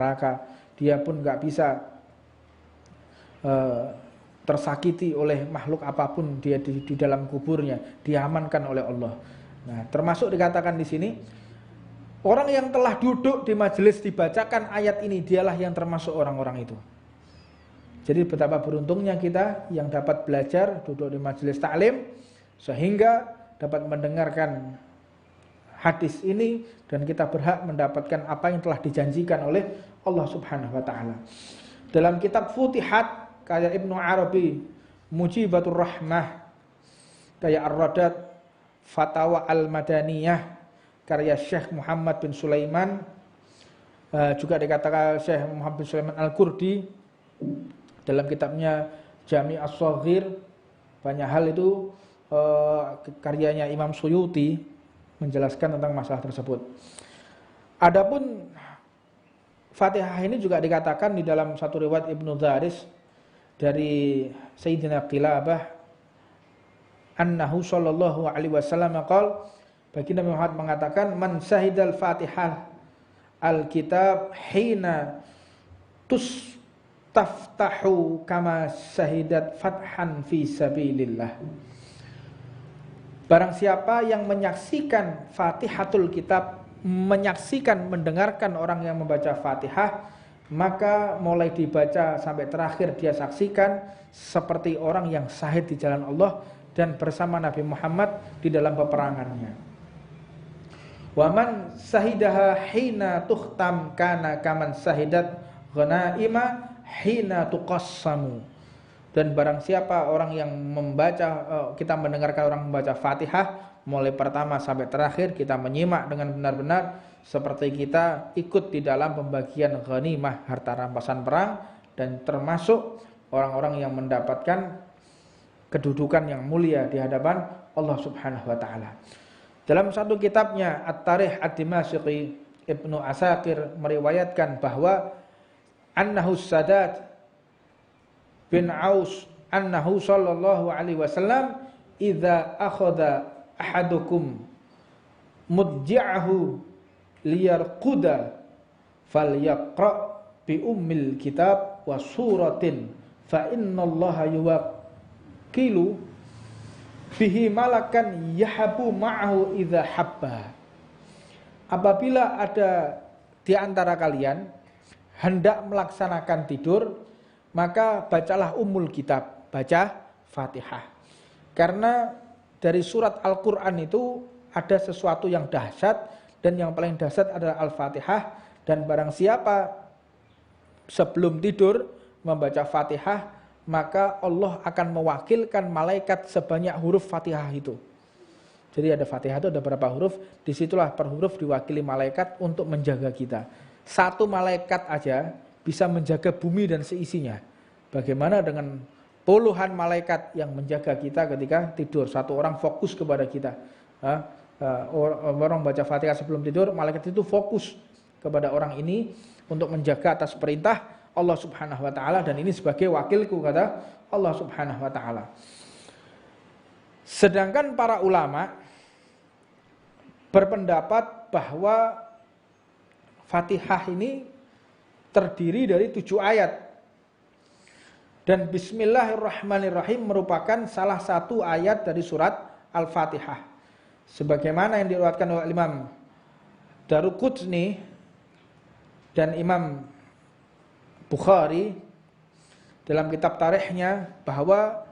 neraka, dia pun nggak bisa tersakiti oleh makhluk apapun dia di dalam kuburnya, diamankan oleh Allah. Nah, termasuk dikatakan di sini orang yang telah duduk di majelis dibacakan ayat ini dialah yang termasuk orang-orang itu. Jadi betapa beruntungnya kita yang dapat belajar duduk di majelis taklim sehingga dapat mendengarkan hadis ini dan kita berhak mendapatkan apa yang telah dijanjikan oleh Allah Subhanahu wa taala. Dalam kitab Futihat karya Ibnu Arabi, Mujibatur Rahmah karya Ar-Radat, Fatawa Al-Madaniyah karya Syekh Muhammad bin Sulaiman, juga dikatakan Syekh Muhammad bin Sulaiman Al-Qurdi dalam kitabnya Jami' As-Shaghir, banyak hal itu karyanya Imam Suyuti menjelaskan tentang masalah tersebut. Adapun Fatihah ini juga dikatakan di dalam satu riwayat Ibnu Dharis dari Sayyidina Qilabah annahu sallallahu alaihi wasallam qala, baginda Muhammad mengatakan, man sahidal Fatihah al-kitab hina tustaftahu kama sahidat fathan fi sabilillah. Barang siapa yang menyaksikan Fatihatul Kitab, menyaksikan, mendengarkan orang yang membaca Fatihah, maka mulai dibaca sampai terakhir dia saksikan seperti orang yang syahid di jalan Allah dan bersama Nabi Muhammad di dalam peperangannya. Wa man sahidaha hina tuhtam kana kaman sahidat ghanaima hina tuqassamu. Dan barang siapa orang yang membaca, kita mendengarkan orang membaca Fatihah mulai pertama sampai terakhir, kita menyimak dengan benar-benar seperti kita ikut di dalam pembagian ghanimah, harta rampasan perang, dan termasuk orang-orang yang mendapatkan kedudukan yang mulia di hadapan Allah Subhanahu wa taala. Dalam satu kitabnya At-Tarikh Ad-Dimashqi, Ibnu Asakir meriwayatkan bahwa annahu Sadat bin Aus annahu sallallahu alaihi wasallam idza akhadha ahadukum mudji'ahu liyarquda falyaqra bi ummil kitab wa suratin fa innallaha yuwakkilu bihi malakan yahabu ma'ahu idza habba. Apabila ada di antara kalian hendak melaksanakan tidur, maka bacalah Ummul Kitab, baca Fatihah. Karena dari surat Al-Quran itu ada sesuatu yang dahsyat, dan yang paling dahsyat adalah Al-Fatihah. Dan barang siapa sebelum tidur membaca Fatihah, maka Allah akan mewakilkan malaikat sebanyak huruf Fatihah itu. Jadi ada Fatihah itu ada berapa huruf, disitulah per huruf diwakili malaikat untuk menjaga kita. Satu malaikat aja bisa menjaga bumi dan seisinya. Bagaimana dengan puluhan malaikat yang menjaga kita ketika tidur? Satu orang fokus kepada kita. Orang baca Fatihah sebelum tidur, malaikat itu fokus kepada orang ini untuk menjaga atas perintah Allah Subhanahu wa taala, dan ini sebagai wakilku, kata Allah Subhanahu wa taala. Sedangkan para ulama berpendapat bahwa Fatihah ini terdiri dari 7 ayat. Dan Bismillahirrahmanirrahim merupakan salah satu ayat dari surat Al-Fatihah. Sebagaimana yang diriwayatkan oleh Imam Daruqutni dan Imam Bukhari dalam kitab tarikhnya, bahwa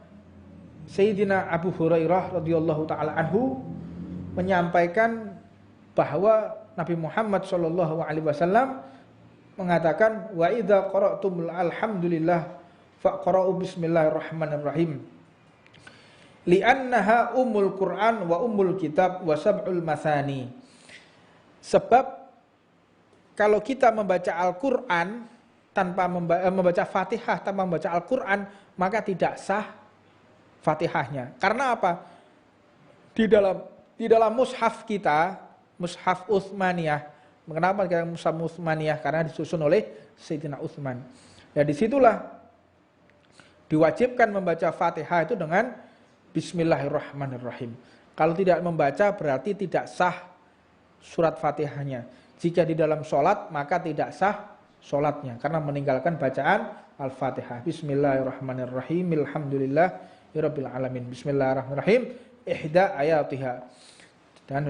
Sayyidina Abu Hurairah radhiyallahu taala anhu menyampaikan bahwa Nabi Muhammad sallallahu alaihi wasallam mengatakan, wa idza qara'tumul alhamdulillah faqra'u bismillahirrahmanirrahim li'annaha ummul Qur'an wa ummul kitab wa sab'ul masani. Sebab kalau kita membaca Al-Qur'an tanpa membaca Fatihah tanpa membaca Al-Qur'an, maka tidak sah Fatihahnya. Karena apa? Di dalam mushaf kita, mushaf Utsmaniyah. Kenapa kita mushaf Utsmaniyah? Karena disusun oleh Sayyidina Utsman. Ya, disitulah diwajibkan membaca Fatihah itu dengan Bismillahirrahmanirrahim. Kalau tidak membaca berarti tidak sah surat Fatihahnya. Jika di dalam sholat maka tidak sah sholatnya karena meninggalkan bacaan Al-Fatihah. Bismillahirrahmanirrahim. Alhamdulillahirabbil alamin. Bismillahirrahmanirrahim. Ihda ayatiha. Dan